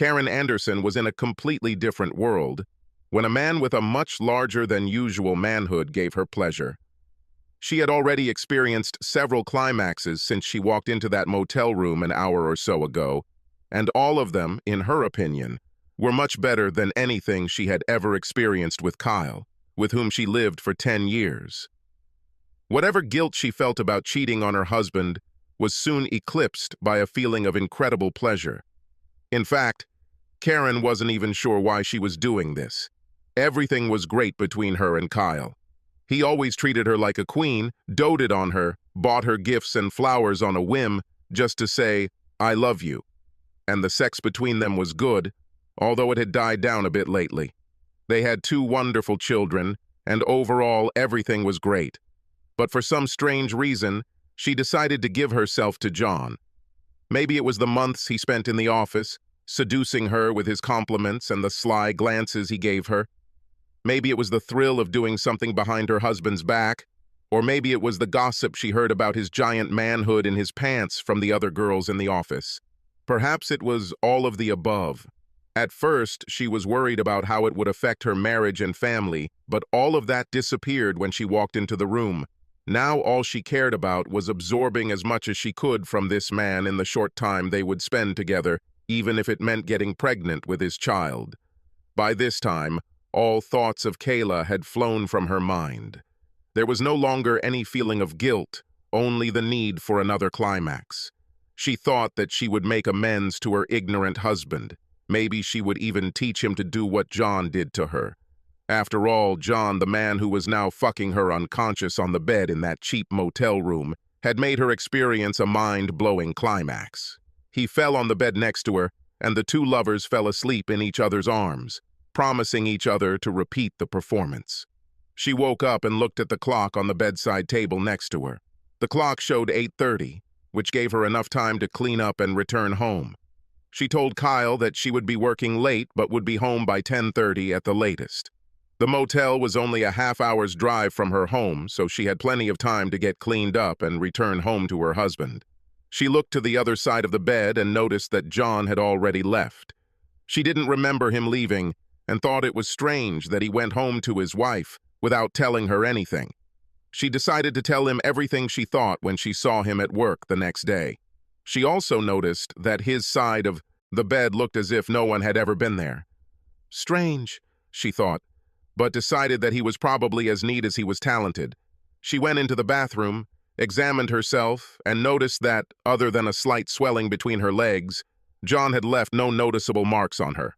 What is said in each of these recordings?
Karen Anderson was in a completely different world when a man with a much larger than usual manhood gave her pleasure. She had already experienced several climaxes since she walked into that motel room an hour or so ago, and all of them, in her opinion, were much better than anything she had ever experienced with Kyle, with whom she lived for 10 years. Whatever guilt she felt about cheating on her husband was soon eclipsed by a feeling of incredible pleasure. In fact, Karen wasn't even sure why she was doing this. Everything was great between her and Kyle. He always treated her like a queen, doted on her, bought her gifts and flowers on a whim just to say, "I love you." And the sex between them was good, although it had died down a bit lately. They had 2 wonderful children, and overall everything was great. But for some strange reason, she decided to give herself to John. Maybe it was the months he spent in the office, seducing her with his compliments and the sly glances he gave her. Maybe it was the thrill of doing something behind her husband's back, or maybe it was the gossip she heard about his giant manhood in his pants from the other girls in the office. Perhaps it was all of the above. At first, she was worried about how it would affect her marriage and family, but all of that disappeared when she walked into the room. Now all she cared about was absorbing as much as she could from this man in the short time they would spend together, even if it meant getting pregnant with his child. By this time, all thoughts of Kayla had flown from her mind. There was no longer any feeling of guilt, only the need for another climax. She thought that she would make amends to her ignorant husband. Maybe she would even teach him to do what John did to her. After all, John, the man who was now fucking her unconscious on the bed in that cheap motel room, had made her experience a mind-blowing climax. He fell on the bed next to her, and the 2 lovers fell asleep in each other's arms, promising each other to repeat the performance. She woke up and looked at the clock on the bedside table next to her. The clock showed 8:30, which gave her enough time to clean up and return home. She told Kyle that she would be working late but would be home by 10:30 at the latest. The motel was only a half-hour's drive from her home, so she had plenty of time to get cleaned up and return home to her husband. She looked to the other side of the bed and noticed that John had already left. She didn't remember him leaving and thought it was strange that he went home to his wife without telling her anything. She decided to tell him everything she thought when she saw him at work the next day. She also noticed that his side of the bed looked as if no one had ever been there. Strange, she thought, but decided that he was probably as neat as he was talented. She went into the bathroom, examined herself, and noticed that, other than a slight swelling between her legs, John had left no noticeable marks on her.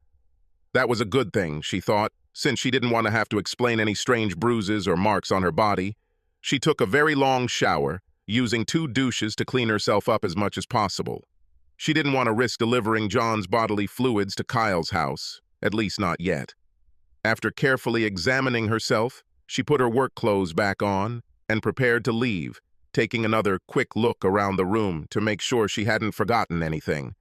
That was a good thing, she thought, since she didn't want to have to explain any strange bruises or marks on her body. She took a very long shower, using 2 douches to clean herself up as much as possible. She didn't want to risk delivering John's bodily fluids to Kyle's house, at least not yet. After carefully examining herself, she put her work clothes back on and prepared to leave, taking another quick look around the room to make sure she hadn't forgotten anything.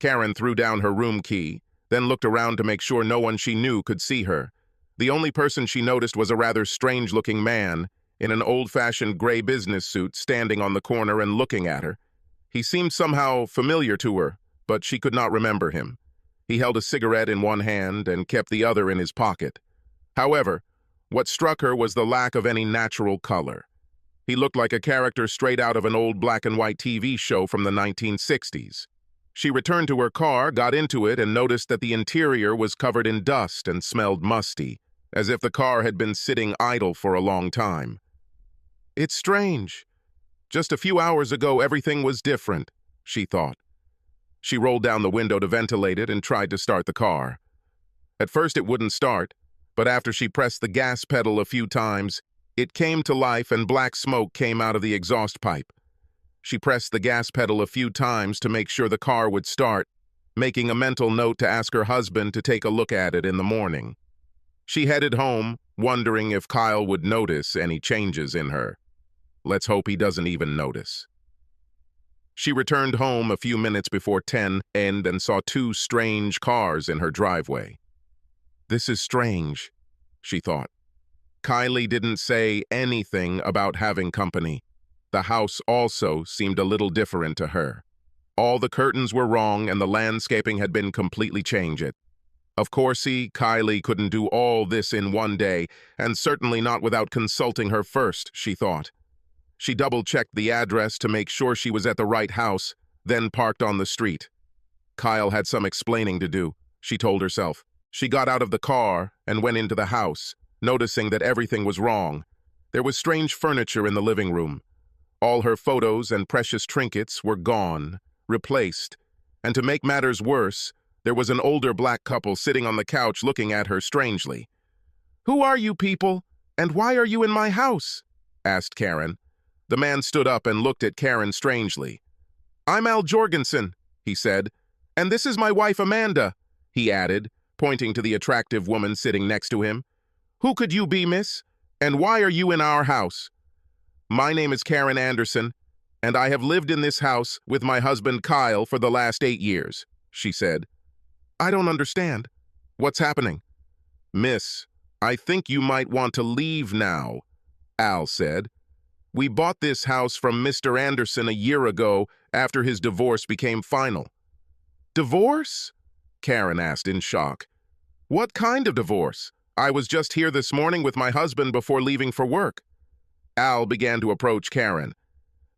Karen threw down her room key, then looked around to make sure no one she knew could see her. The only person she noticed was a rather strange-looking man in an old-fashioned gray business suit standing on the corner and looking at her. He seemed somehow familiar to her, but she could not remember him. He held a cigarette in one hand and kept the other in his pocket. However, what struck her was the lack of any natural color. He looked like a character straight out of an old black-and-white TV show from the 1960s. She returned to her car, got into it, and noticed that the interior was covered in dust and smelled musty, as if the car had been sitting idle for a long time. It's strange. Just a few hours ago, everything was different, she thought. She rolled down the window to ventilate it and tried to start the car. At first it wouldn't start, but after she pressed the gas pedal a few times, it came to life and black smoke came out of the exhaust pipe. She pressed the gas pedal a few times to make sure the car would start, making a mental note to ask her husband to take a look at it in the morning. She headed home, wondering if Kyle would notice any changes in her. Let's hope he doesn't even notice. She returned home a few minutes before 10 and saw 2 strange cars in her driveway. This is strange, she thought. Kylie didn't say anything about having company. The house also seemed a little different to her. All the curtains were wrong and the landscaping had been completely changed. Of course, Kylie couldn't do all this in one day, and certainly not without consulting her first, she thought. She double-checked the address to make sure she was at the right house, then parked on the street. Kyle had some explaining to do, she told herself. She got out of the car and went into the house, noticing that everything was wrong. There was strange furniture in the living room. All her photos and precious trinkets were gone, replaced, and to make matters worse, there was an older black couple sitting on the couch looking at her strangely. "Who are you people, and why are you in my house?" asked Karen. The man stood up and looked at Karen strangely. "I'm Al Jorgensen," he said, "and this is my wife Amanda," he added, pointing to the attractive woman sitting next to him. "Who could you be, miss? And why are you in our house?" "My name is Karen Anderson, and I have lived in this house with my husband Kyle for the last 8 years, she said. "I don't understand. What's happening?" "Miss, I think you might want to leave now," Al said. "We bought this house from Mr. Anderson a year ago after his divorce became final." "Divorce?" Karen asked in shock. "What kind of divorce? I was just here this morning with my husband before leaving for work." Al began to approach Karen.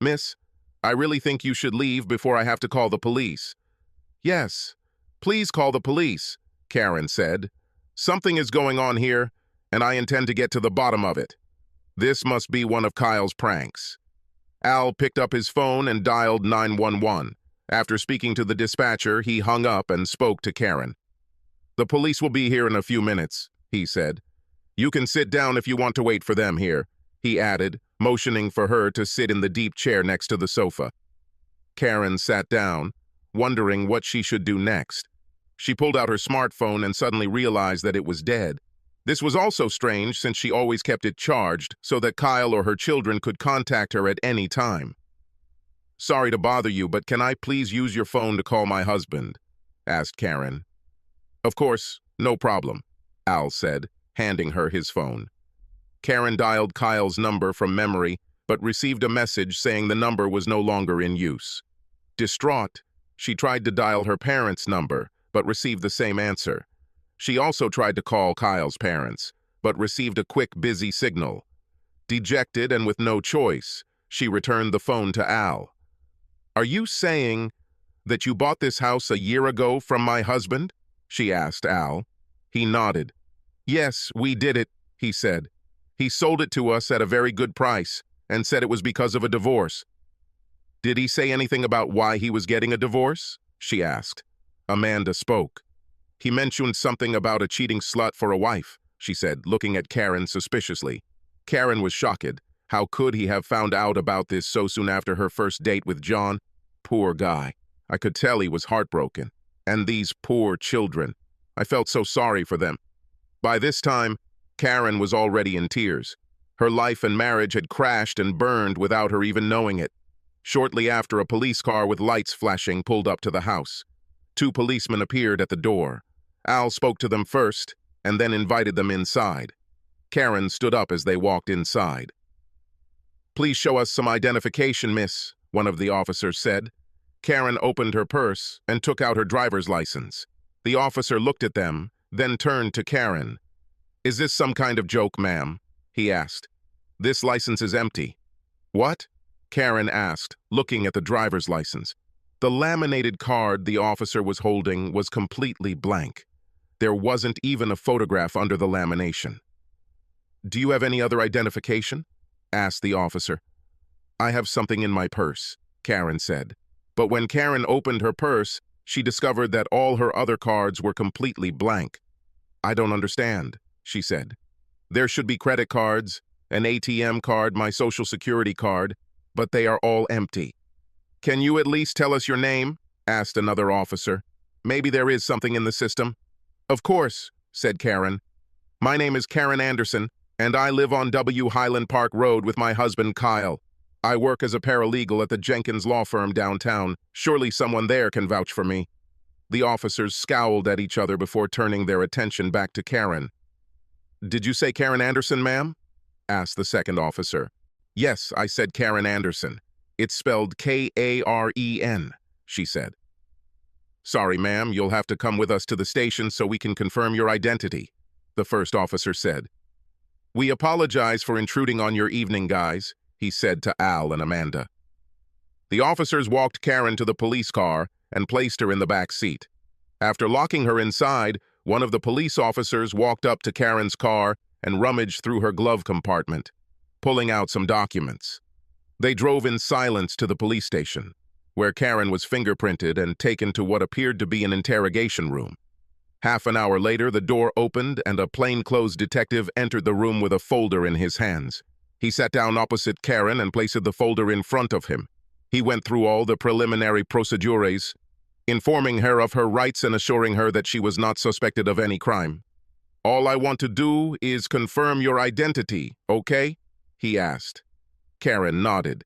"Miss, I really think you should leave before I have to call the police." "Yes, please call the police," Karen said. "Something is going on here, and I intend to get to the bottom of it. This must be one of Kyle's pranks." Al picked up his phone and dialed 911. After speaking to the dispatcher, he hung up and spoke to Karen. "The police will be here in a few minutes," he said. "You can sit down if you want to wait for them here," he added, motioning for her to sit in the deep chair next to the sofa. Karen sat down, wondering what she should do next. She pulled out her smartphone and suddenly realized that it was dead. This was also strange since she always kept it charged so that Kyle or her children could contact her at any time. "Sorry to bother you, but can I please use your phone to call my husband?" asked Karen. "Of course, no problem," Al said, handing her his phone. Karen dialed Kyle's number from memory, but received a message saying the number was no longer in use. Distraught, she tried to dial her parents' number, but received the same answer. She also tried to call Kyle's parents, but received a quick, busy signal. Dejected and with no choice, she returned the phone to Al. "Are you saying that you bought this house a year ago from my husband?" she asked Al. He nodded. "Yes, we did it," he said. "He sold it to us at a very good price and said it was because of a divorce." "Did he say anything about why he was getting a divorce?" she asked. Amanda spoke. "He mentioned something about a cheating slut for a wife," she said, looking at Karen suspiciously. Karen was shocked. How could he have found out about this so soon after her first date with John? Poor guy. I could tell he was heartbroken. And these poor children. I felt so sorry for them. By this time, Karen was already in tears. Her life and marriage had crashed and burned without her even knowing it. Shortly after, a police car with lights flashing pulled up to the house. 2 policemen appeared at the door. Al spoke to them first, and then invited them inside. Karen stood up as they walked inside. "Please show us some identification, miss," one of the officers said. Karen opened her purse and took out her driver's license. The officer looked at them, then turned to Karen. "Is this some kind of joke, ma'am?" he asked. "This license is empty." "What?" Karen asked, looking at the driver's license. The laminated card the officer was holding was completely blank. There wasn't even a photograph under the lamination. "Do you have any other identification?" asked the officer. "I have something in my purse," Karen said. But when Karen opened her purse, she discovered that all her other cards were completely blank. "I don't understand," she said. "There should be credit cards, an ATM card, my social security card, but they are all empty." "Can you at least tell us your name?" asked another officer. "Maybe there is something in the system." "Of course," said Karen. "My name is Karen Anderson, and I live on W. Highland Park Road with my husband Kyle. I work as a paralegal at the Jenkins law firm downtown. Surely someone there can vouch for me." The officers scowled at each other before turning their attention back to Karen. "Did you say Karen Anderson, ma'am?" asked the second officer. "Yes, I said Karen Anderson. It's spelled Karen," she said. "Sorry, ma'am, you'll have to come with us to the station so we can confirm your identity," the first officer said. "We apologize for intruding on your evening, guys," he said to Al and Amanda. The officers walked Karen to the police car and placed her in the back seat. After locking her inside, one of the police officers walked up to Karen's car and rummaged through her glove compartment, pulling out some documents. They drove in silence to the police station, where Karen was fingerprinted and taken to what appeared to be an interrogation room. Half an hour later, the door opened and a plainclothes detective entered the room with a folder in his hands. He sat down opposite Karen and placed the folder in front of him. He went through all the preliminary procedures, informing her of her rights and assuring her that she was not suspected of any crime. "All I want to do is confirm your identity, okay?" he asked. Karen nodded.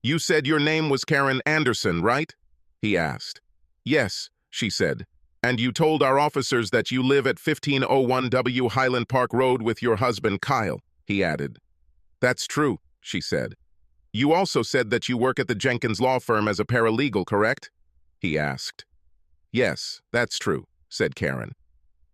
"You said your name was Karen Anderson, right?" he asked. "Yes," she said. "And you told our officers that you live at 1501 W Highland Park Road with your husband, Kyle," he added. "That's true," she said. "You also said that you work at the Jenkins law firm as a paralegal, correct?" he asked. "Yes, that's true," said Karen.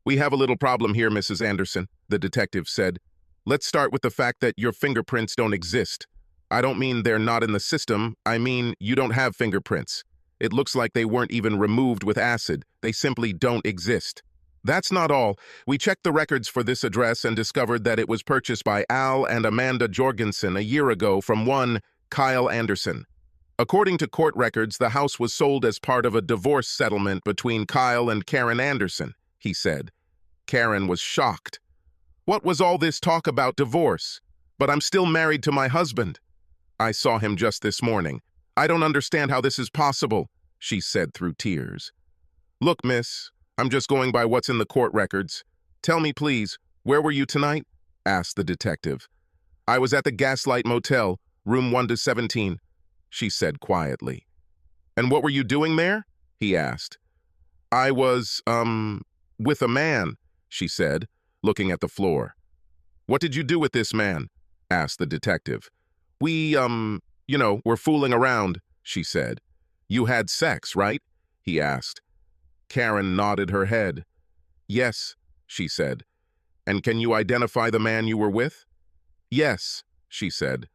"We have a little problem here, Mrs. Anderson," the detective said. "Let's start with the fact that your fingerprints don't exist. I don't mean they're not in the system, I mean you don't have fingerprints. It looks like they weren't even removed with acid. They simply don't exist. That's not all. We checked the records for this address and discovered that it was purchased by Al and Amanda Jorgensen a year ago from one Kyle Anderson. According to court records, the house was sold as part of a divorce settlement between Kyle and Karen Anderson," he said. Karen was shocked. "What was all this talk about divorce? But I'm still married to my husband. I saw him just this morning. I don't understand how this is possible," she said through tears. "Look, miss, I'm just going by what's in the court records. Tell me, please, where were you tonight?" asked the detective. "I was at the Gaslight Motel, room 1-17, she said quietly. "And what were you doing there?" he asked. "I was, with a man," she said, looking at the floor. "What did you do with this man?" asked the detective. "We, were fooling around," she said. "You had sex, right?" he asked. Karen nodded her head. "Yes," she said. "And can you identify the man you were with?" "Yes," she said.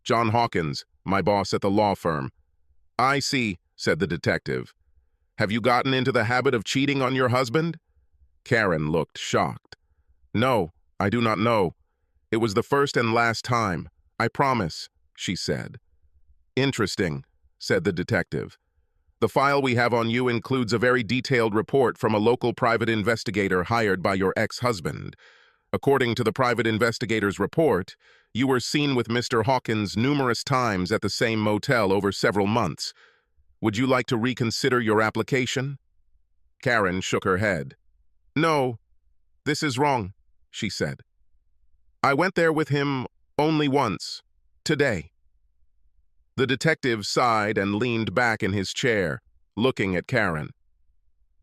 "John Hawkins, my boss at the law firm." "I see," said the detective. "Have you gotten into the habit of cheating on your husband?" Karen looked shocked. "No, I do not know. It was the first and last time. I promise," she said. "Interesting," said the detective. "The file we have on you includes a very detailed report from a local private investigator hired by your ex-husband. According to the private investigator's report, you were seen with Mr. Hawkins numerous times at the same motel over several months. Would you like to reconsider your application?" Karen shook her head. "No, this is wrong," she said. "I went there with him only once, today." The detective sighed and leaned back in his chair, looking at Karen.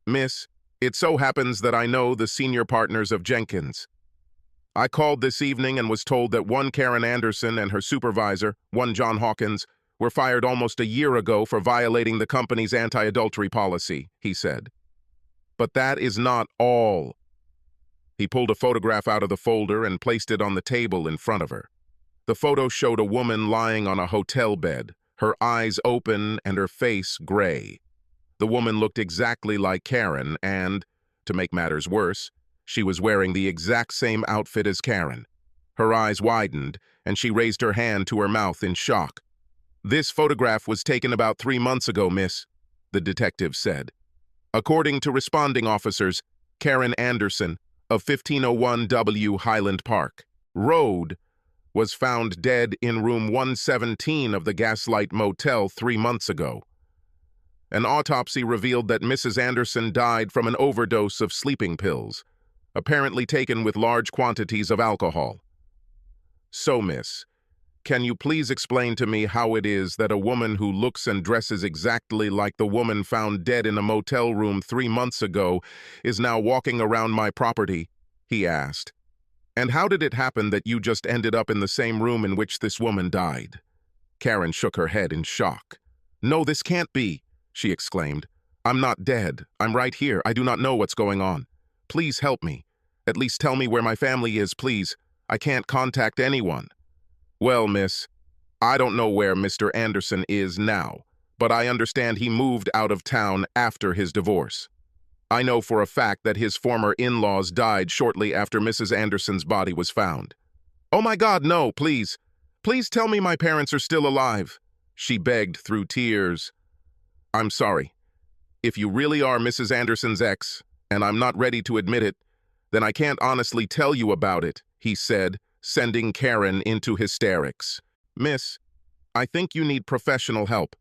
"Miss, it so happens that I know the senior partners of Jenkins. I called this evening and was told that one Karen Anderson and her supervisor, one John Hawkins, were fired almost a year ago for violating the company's anti-adultery policy," he said. "But that is not all." He pulled a photograph out of the folder and placed it on the table in front of her. The photo showed a woman lying on a hotel bed, her eyes open and her face gray. The woman looked exactly like Karen and, to make matters worse, she was wearing the exact same outfit as Karen. Her eyes widened, and she raised her hand to her mouth in shock. "This photograph was taken about 3 months ago, miss," the detective said. "According to responding officers, Karen Anderson, of 1501 W Highland Park Road, was found dead in room 117 of the Gaslight Motel 3 months ago. An autopsy revealed that Mrs. Anderson died from an overdose of sleeping pills, apparently taken with large quantities of alcohol. So, miss, can you please explain to me how it is that a woman who looks and dresses exactly like the woman found dead in a motel room 3 months ago is now walking around my property?" he asked. "And how did it happen that you just ended up in the same room in which this woman died?" Karen shook her head in shock. "No, this can't be," she exclaimed. "I'm not dead. I'm right here. I do not know what's going on. Please help me. At least tell me where my family is, please. I can't contact anyone." "Well, miss, I don't know where Mr. Anderson is now, but I understand he moved out of town after his divorce. I know for a fact that his former in-laws died shortly after Mrs. Anderson's body was found." "Oh my God, no, please. Please tell me my parents are still alive," she begged through tears. "I'm sorry. If you really are Mrs. Anderson's ex, and I'm not ready to admit it, then I can't honestly tell you about it," he said, sending Karen into hysterics. "Miss, I think you need professional help.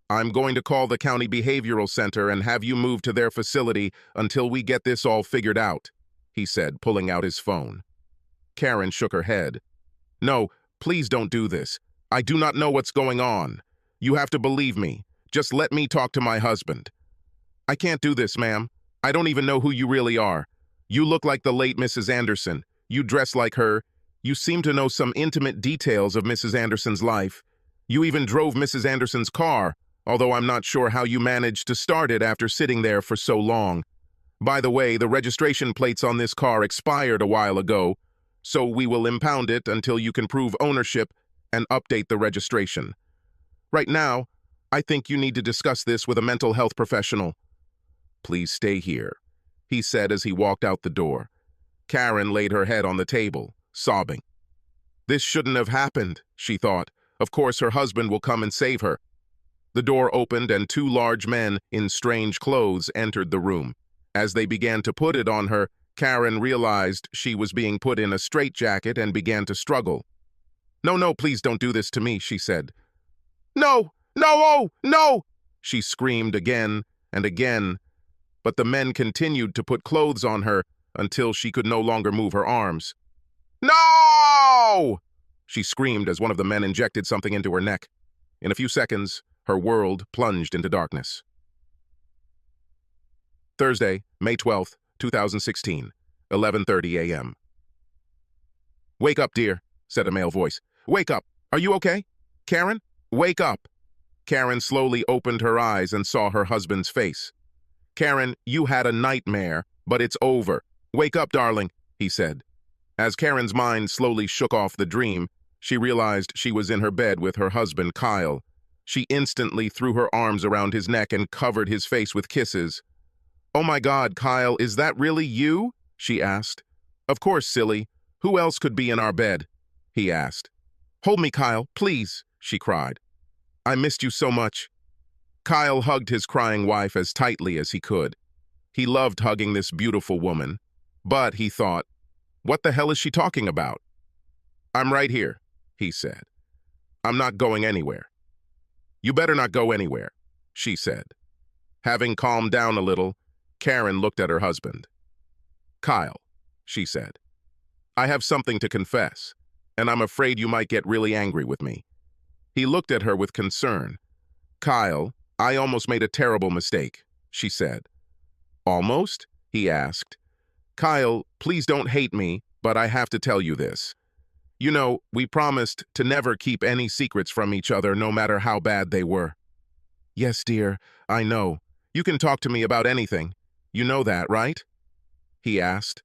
I'm going to call the county behavioral center and have you moved to their facility until we get this all figured out," he said, pulling out his phone. Karen shook her head. "No, please don't do this. I do not know what's going on. You have to believe me. Just let me talk to my husband." "I can't do this, ma'am. I don't even know who you really are. You look like the late Mrs. Anderson. You dress like her. You seem to know some intimate details of Mrs. Anderson's life. You even drove Mrs. Anderson's car, although I'm not sure how you managed to start it after sitting there for so long. By the way, the registration plates on this car expired a while ago, so we will impound it until you can prove ownership and update the registration. Right now, I think you need to discuss this with a mental health professional." "Please stay here," he said as he walked out the door. Karen laid her head on the table, sobbing. This shouldn't have happened, she thought. Of course her husband will come and save her. The door opened and two large men in strange clothes entered the room. As they began to put it on her, Karen realized she was being put in a straitjacket and began to struggle. "No, no, please don't do this to me," she said. "No, no, oh, no!" she screamed again and again, but the men continued to put clothes on her until she could no longer move her arms. "No!" she screamed as one of the men injected something into her neck. In a few seconds, her world plunged into darkness. Thursday, May 12th, 2016, 11:30 a.m. "Wake up, dear," said a male voice. "Wake up. Are you okay? Karen, wake up." Karen slowly opened her eyes and saw her husband's face. "Karen, you had a nightmare, but it's over. Wake up, darling," he said. As Karen's mind slowly shook off the dream, she realized she was in her bed with her husband, Kyle. She instantly threw her arms around his neck and covered his face with kisses. "Oh my God, Kyle, is that really you?" she asked. "Of course, silly. Who else could be in our bed?" he asked. "Hold me, Kyle, please," she cried. "I missed you so much." Kyle hugged his crying wife as tightly as he could. He loved hugging this beautiful woman. But, he thought, what the hell is she talking about? "I'm right here," he said. "I'm not going anywhere." "You better not go anywhere," she said. Having calmed down a little, Karen looked at her husband. "Kyle," she said, "I have something to confess, and I'm afraid you might get really angry with me." He looked at her with concern. "Kyle, I almost made a terrible mistake," she said. "Almost?" he asked. "Kyle, please don't hate me, but I have to tell you this. You know, we promised to never keep any secrets from each other, no matter how bad they were." "Yes, dear, I know. You can talk to me about anything. You know that, right?" he asked.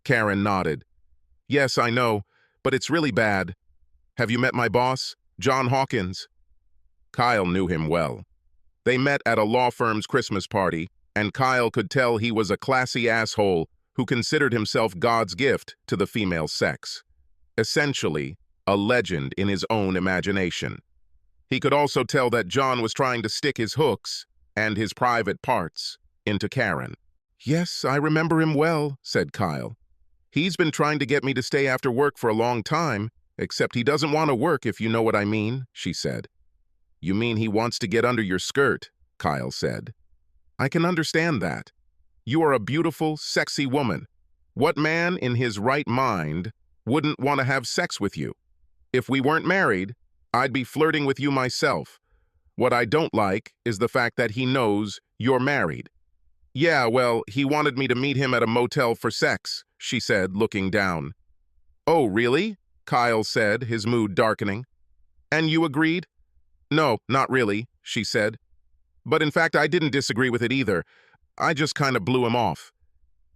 Karen nodded. "Yes, I know, but it's really bad. Have you met my boss, John Hawkins?" Kyle knew him well. They met at a law firm's Christmas party, and Kyle could tell he was a classy asshole who considered himself God's gift to the female sex. Essentially, a legend in his own imagination. He could also tell that John was trying to stick his hooks and his private parts into Karen. "Yes, I remember him well," said Kyle. "He's been trying to get me to stay after work for a long time, except he doesn't want to work, if you know what I mean," she said. "You mean he wants to get under your skirt," Kyle said. "I can understand that. You are a beautiful, sexy woman. What man in his right mind wouldn't want to have sex with you? If we weren't married, I'd be flirting with you myself. What I don't like is the fact that he knows you're married." "Yeah, well, he wanted me to meet him at a motel for sex," she said, looking down. "Oh, really?" Kyle said, his mood darkening. "And you agreed?" "No, not really," she said. But in fact, I didn't disagree with it either. I just kind of blew him off.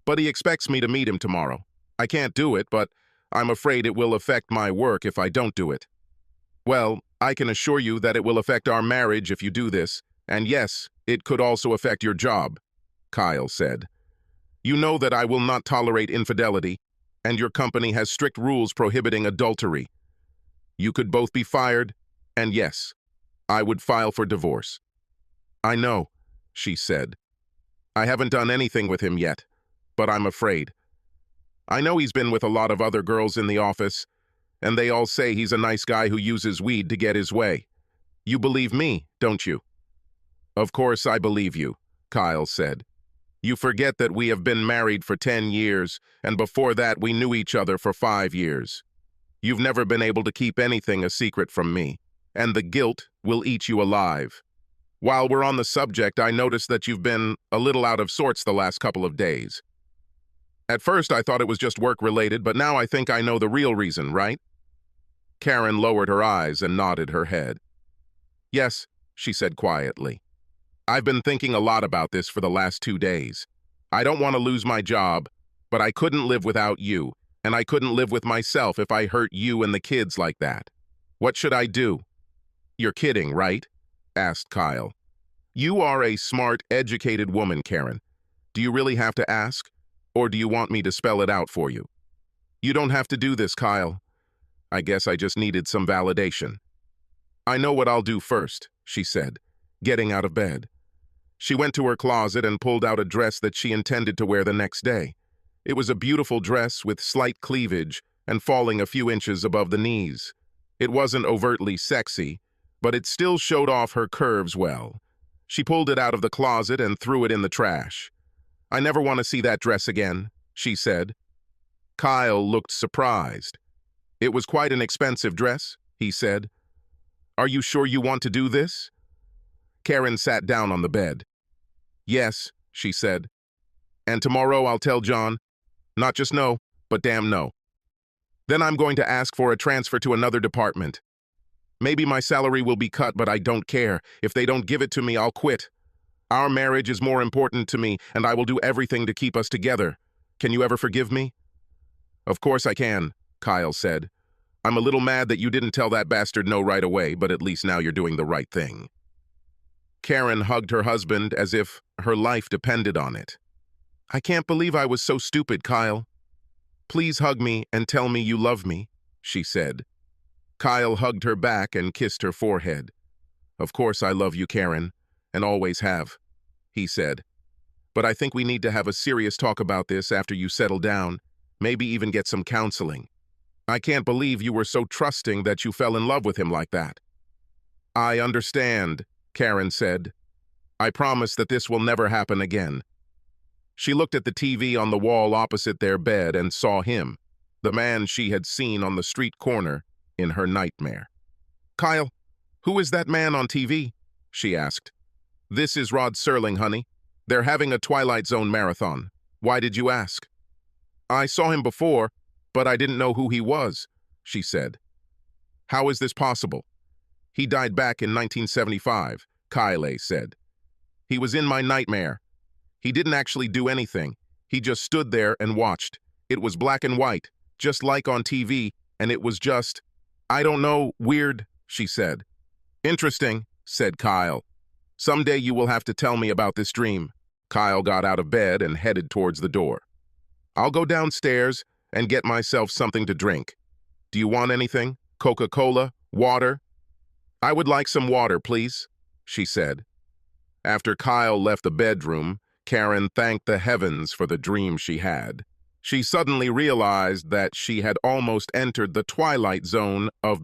But he expects me to meet him tomorrow. I can't do it, but I'm afraid it will affect my work if I don't do it. Well, I can assure you that it will affect our marriage if you do this, and yes, it could also affect your job, Kyle said. You know that I will not tolerate infidelity, and your company has strict rules prohibiting adultery. You could both be fired, and yes, I would file for divorce. I know, she said. I haven't done anything with him yet, but I'm afraid. I know he's been with a lot of other girls in the office, and they all say he's a nice guy who uses weed to get his way. You believe me, don't you? Of course I believe you, Kyle said. You forget that we have been married for 10 years, and before that we knew each other for 5 years. You've never been able to keep anything a secret from me, and the guilt will eat you alive. While we're on the subject, I noticed that you've been a little out of sorts the last couple of days. At first I thought it was just work-related, but now I think I know the real reason, right? Karen lowered her eyes and nodded her head. Yes, she said quietly. I've been thinking a lot about this for the last 2 days. I don't want to lose my job, but I couldn't live without you, and I couldn't live with myself if I hurt you and the kids like that. What should I do? You're kidding, right? Asked Kyle. You are a smart, educated woman, Karen. Do you really have to ask, or do you want me to spell it out for you? You don't have to do this, Kyle. I guess I just needed some validation. I know what I'll do first, she said, getting out of bed. She went to her closet and pulled out a dress that she intended to wear the next day. It was a beautiful dress with slight cleavage and falling a few inches above the knees. It wasn't overtly sexy, but it still showed off her curves well. She pulled it out of the closet and threw it in the trash. I never want to see that dress again, she said. Kyle looked surprised. It was quite an expensive dress, he said. Are you sure you want to do this? Karen sat down on the bed. Yes, she said. And tomorrow I'll tell John, not just no, but damn no. Then I'm going to ask for a transfer to another department. Maybe my salary will be cut, but I don't care. If they don't give it to me, I'll quit. Our marriage is more important to me, and I will do everything to keep us together. Can you ever forgive me? Of course I can, Kyle said. I'm a little mad that you didn't tell that bastard no right away, but at least now you're doing the right thing. Karen hugged her husband as if her life depended on it. I can't believe I was so stupid, Kyle. Please hug me and tell me you love me, she said. Kyle hugged her back and kissed her forehead. Of course I love you, Karen, and always have, he said. But I think we need to have a serious talk about this after you settle down, maybe even get some counseling. I can't believe you were so trusting that you fell in love with him like that. I understand, Karen said. I promise that this will never happen again. She looked at the TV on the wall opposite their bed and saw him, the man she had seen on the street corner, in her nightmare. Kyle, who is that man on TV? She asked. This is Rod Serling, honey. They're having a Twilight Zone marathon. Why did you ask? I saw him before, but I didn't know who he was, she said. How is this possible? He died back in 1975, Kyle said. He was in my nightmare. He didn't actually do anything. He just stood there and watched. It was black and white, just like on TV, and it was just, I don't know, weird, she said. Interesting, said Kyle. Someday you will have to tell me about this dream. Kyle got out of bed and headed towards the door. I'll go downstairs and get myself something to drink. Do you want anything? Coca-Cola? Water? I would like some water, please, she said. After Kyle left the bedroom, Karen thanked the heavens for the dream she had. She suddenly realized that she had almost entered the twilight zone of